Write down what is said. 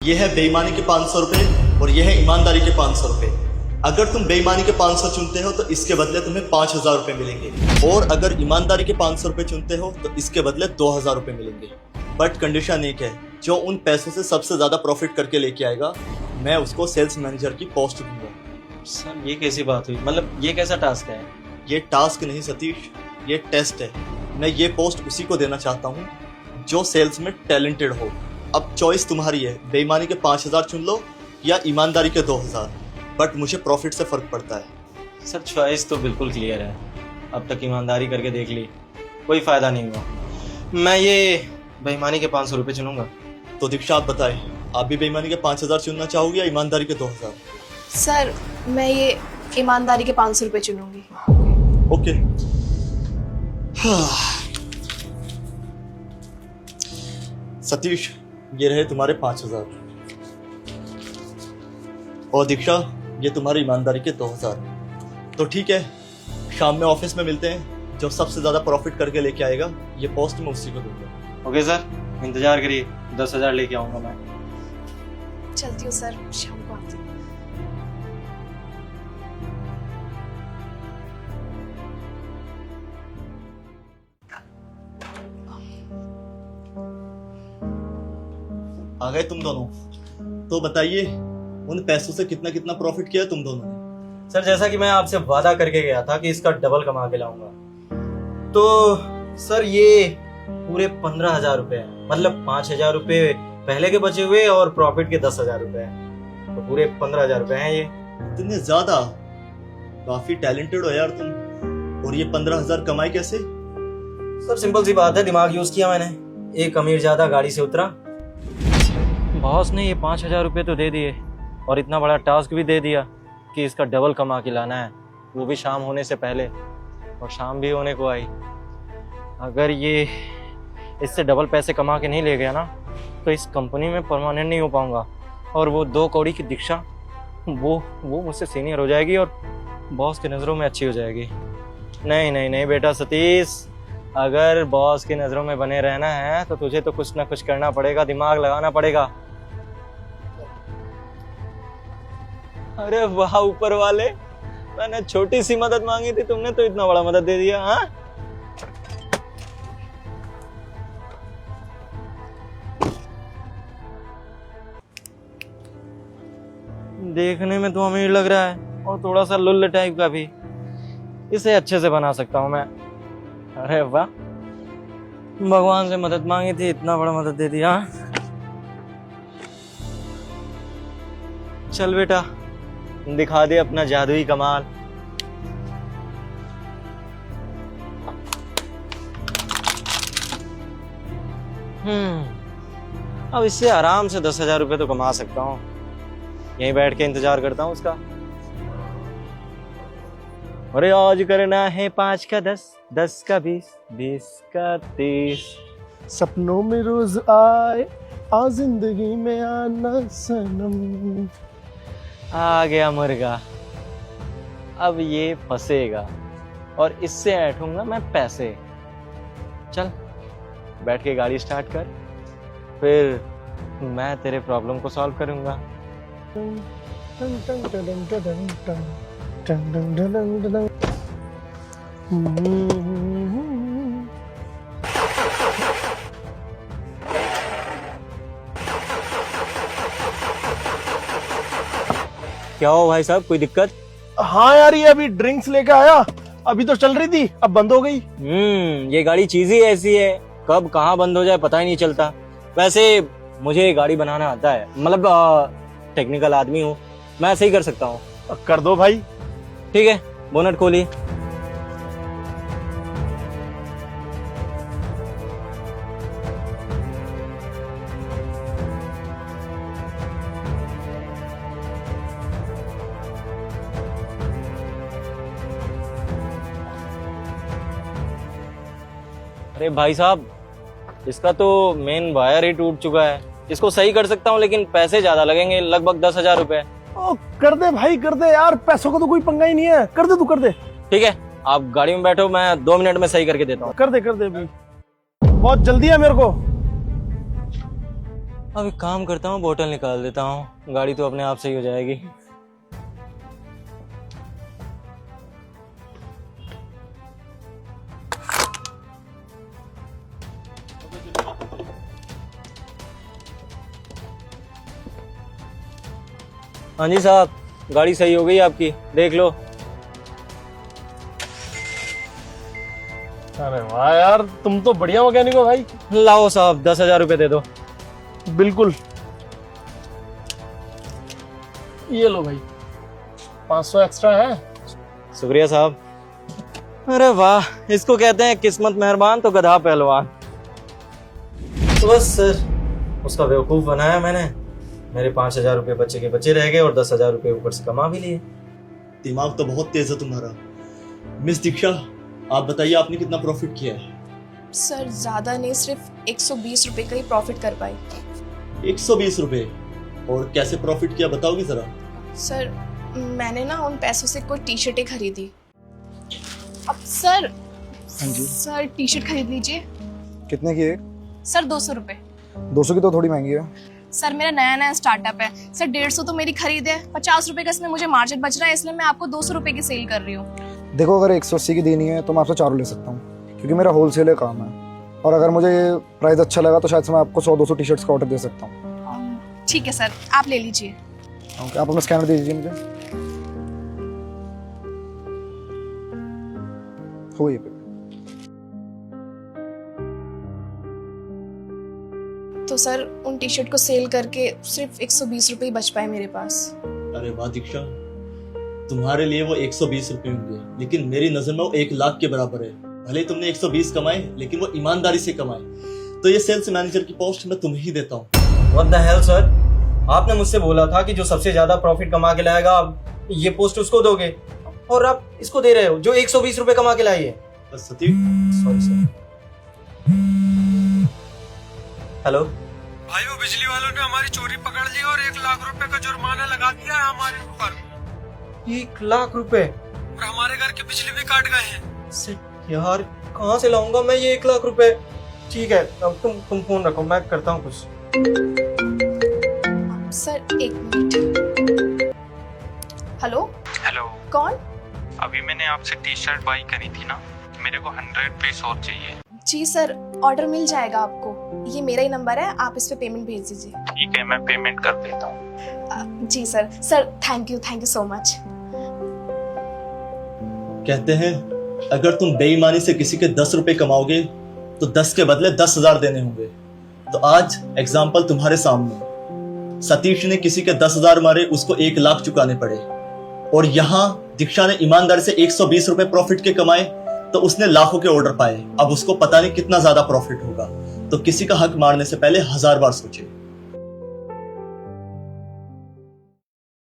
ये है बेईमानी के 500 रुपये और ये है ईमानदारी के 500 रुपये। अगर तुम बेईमानी के 500 चुनते हो तो इसके बदले तुम्हें 5000 रुपये मिलेंगे, और अगर ईमानदारी के 500 रुपये चुनते हो तो इसके बदले 2000 रुपये मिलेंगे। बट कंडीशन एक है, जो उन पैसों से सबसे ज़्यादा प्रॉफिट करके लेके आएगा, मैं उसको सेल्स मैनेजर की पोस्ट दूंगा। सर ये कैसी बात हुई? मतलब ये कैसा टास्क है? ये टास्क नहीं सतीश, ये टेस्ट है। मैं ये पोस्ट उसी को देना चाहता हूँ जो सेल्स में टैलेंटेड हो। अब चॉइस तुम्हारी है, बेईमानी के 5000 चुन लो या ईमानदारी के 2000, बट मुझे प्रॉफिट से फ़र्क पड़ता है। सर चॉइस तो बिल्कुल क्लियर है, अब तक ईमानदारी करके देख ली, कोई फ़ायदा नहीं हुआ। मैं ये बेईमानी के 500 रुपये चुनूंगा। तो दीक्षा आप बताएं, आप भी बेईमानी के 5000 चुनना चाहोगे या ईमानदारी के 2000? सर मैं ये ईमानदारी के 500 रुपये चुनूंगी। ओके। सतीश, ये रहे तुम्हारे 5000, और दीक्षा ये तुम्हारी ईमानदारी के 2000। तो ठीक है, शाम में ऑफिस में मिलते हैं। जो सबसे ज्यादा प्रॉफिट करके लेके आएगा, ये पोस्ट मैं उसी को दूंगा। ओके सर, इंतजार करिए, 10,000 लेके आऊँगा मैं। चलती हूँ सर, शाम को आती हूँ। आ गए तुम दोनों। तो बताइए, उन पैसों से कितना कितना प्रॉफिट किया तुम दोनों ने? सर जैसा कि मैं आपसे वादा करके गया था कि इसका डबल कमा के लाऊंगा, तो सर ये पूरे 15,000 रुपए हैं। मतलब 5,000 रुपए पहले के बचे हुए और प्रॉफिट के 10,000 रुपए हैं, तो पूरे 15,000 रुपए हैं ये। इतने ज्यादा? काफी टैलेंटेड हो यार तुम। और ये 15,000 कमाए कैसे? सर सिंपल सी बात है, दिमाग यूज किया मैंने। एक अमीर ज्यादा गाड़ी से उतरा, बॉस ने ये 5,000 रुपये तो दे दिए और इतना बड़ा टास्क भी दे दिया कि इसका डबल कमा के लाना है, वो भी शाम होने से पहले, और शाम भी होने को आई। अगर ये इससे डबल पैसे कमा के नहीं ले गया ना, तो इस कंपनी में परमानेंट नहीं हो पाऊंगा, और वो 2 कौड़ी की दीक्षा वो मुझसे सीनियर हो जाएगी और बॉस की नज़रों में अच्छी हो जाएगी। नहीं नहीं नहीं बेटा सतीश, अगर बॉस की नज़रों में बने रहना है तो तुझे तो कुछ ना कुछ करना पड़ेगा, दिमाग लगाना पड़ेगा। अरे वाह ऊपर वाले, मैंने छोटी सी मदद मांगी थी, तुमने तो इतना बड़ा मदद दे दिया। हाँ देखने में तो अमीर लग रहा है और थोड़ा सा लुल्ल टाइप का भी, इसे अच्छे से बना सकता हूं मैं। अरे वाह, भगवान से मदद मांगी थी, इतना बड़ा मदद दे दिया। चल बेटा, दिखा दे अपना जादुई कमाल। अब इससे आराम से 10,000 रुपये तो कमा सकता हूँ। यहीं बैठ के इंतजार करता हूँ उसका। अरे आज करना है 5 का 10, 10 का 20, 20 का 30। सपनों में रोज आए, आ जिंदगी में आना सनम। आ गया मुर्गा, अब ये फंसेगा और इससे ऐठूंगा मैं पैसे। चल बैठ के गाड़ी स्टार्ट कर, फिर मैं तेरे प्रॉब्लम को सॉल्व करूंगा। क्या हो भाई साहब, कोई दिक्कत? हाँ यार, ये अभी ड्रिंक्स लेके आया, अभी तो चल रही थी, अब बंद हो गई। ये गाड़ी चीज ही ऐसी है, कब कहाँ बंद हो जाए पता ही नहीं चलता। वैसे मुझे गाड़ी बनाना आता है, मतलब टेक्निकल आदमी हूँ, मैं ऐसे ही कर सकता हूँ। कर दो भाई। ठीक है, बोनट खोलिए। अरे भाई साहब, इसका तो मेन वायर ही टूट चुका है। इसको सही कर सकता हूँ लेकिन पैसे ज्यादा लगेंगे, लगभग 10,000 रुपए। ओ कर दे भाई, कर दे यार, पैसों का तो कोई पंगा ही नहीं है, कर दे, तू कर दे। ठीक है, आप गाड़ी में बैठो, मैं 2 मिनट में सही करके देता हूँ। कर दे भाई, बहुत जल्दी है मेरे को। अब एक काम करता हूँ, बोतल निकाल देता हूँ, गाड़ी तो अपने आप से ही हो जाएगी। हाँ जी साहब, गाड़ी सही हो गई आपकी, देख लो। अरे वाह यार, तुम तो बढ़िया मैकेनिक हो भाई। लाओ साहब, 10,000 रुपये दे दो। बिल्कुल, ये लो भाई, 500 एक्स्ट्रा है। शुक्रिया साहब। अरे वाह, इसको कहते हैं किस्मत मेहरबान तो गधा पहलवान। तो बस सर, उसका बेवकूफ़ बनाया मैंने। मेरे 5,000 रुपये बच्चे के बच्चे रह गए और 10,000 रुपये ऊपर से कमा भी लिए। दिमाग तो बहुत तेज है तुम्हारा। मिस दीक्षा, आप बताइए आपने कितना प्रॉफिट किया है? सर ज़्यादा नहीं, सिर्फ 120 रुपये का ही प्रॉफिट कर पाई। 120 रुपए? और कैसे प्रॉफिट किया बताओगी जरा? सर मैंने ना उन पैसों से कोई टी शर्टें खरीदी। अब सर, हाँ जी। सर टी शर्ट खरीद लीजिए। कितने की है? सर 200 रुपये। 200 की तो थोड़ी महंगी है। सर मेरा नया नया स्टार्टअप है सर, 150 तो मेरी खरीद है, 50 रुपये का इसमें मुझे मार्जिन बच रहा है, इसलिए मैं आपको 200 रुपये की सेल कर रही हूँ। देखो, अगर 180 की देनी है तो मैं आपसे 4 ले सकता हूँ, क्योंकि मेरा होलसेल काम है। और अगर मुझे प्राइस अच्छा लगा तो शायद से मैं आपको 100-200 टी शर्ट्स का ऑर्डर दे सकता हूँ। ठीक है सर, आप ले लीजिए। ओके, आप अपना स्कैनर दे दीजिए मुझे। हो ये पे। तो सर उन टी शर्ट को सेल करके सिर्फ 120 रुपये ही बच पाए मेरे पास। अरे वाह दीक्षा, तुम्हारे लिए वो 120 रुपए होंगे, लेकिन मेरी नजर में वो 1 लाख के बराबर है। भले तुमने 120 कमाए, लेकिन वो ईमानदारी से कमाए। तो ये सेल्स मैनेजर की पोस्ट मैं तुम्हें ही देता हूँ। What the hell सर, आपने मुझसे बोला था कि जो सबसे ज्यादा प्रॉफिट कमा के लाएगा आप ये पोस्ट उसको दोगे, और आप इसको दे रहे हो जो 120 रुपये कमा के लाई है। बस सतीश, सॉरी सर। हेलो भाई, वो बिजली वालों ने हमारी चोरी पकड़ ली और 1 लाख रुपए का जुर्माना लगा दिया है हमारे ऊपर। 1 लाख रुपए? और हमारे घर की बिजली भी काट गए हैं। शिट यार, कहाँ से लाऊंगा मैं ये 1 लाख रुपए? ठीक है, अब तुम फोन रखो, मैं करता हूँ कुछ। Sir 1 minute. हेलो हेलो, कौन? अभी मैंने आपसे टी शर्ट बाई करी थी ना, मेरे को 100 पीस और चाहिए। जी सर, ऑर्डर मिल जाएगा आपको, ये मेरा ही नंबर है, आप इस पे पेमेंट भेज दीजिए। ठीक है, मैं पेमेंट कर देता हूँ। जी sir. Sir thank you so much. कहते हैं अगर तुम बेईमानी से किसी के 10 रुपए कमाओगे तो 10 के बदले 10,000 देने होंगे। तो आज एग्जाम्पल तुम्हारे सामने, सतीश ने किसी के 10,000 मारे, उसको 1 लाख चुकाने पड़े। और यहाँ दीक्षा ने ईमानदारी से 120 रुपए प्रॉफिट के कमाए, तो उसने लाखों के ऑर्डर पाए। अब उसको पता नहीं कितना ज्यादा प्रॉफिट होगा। तो किसी का हक मारने से पहले 1000 बार सोचे।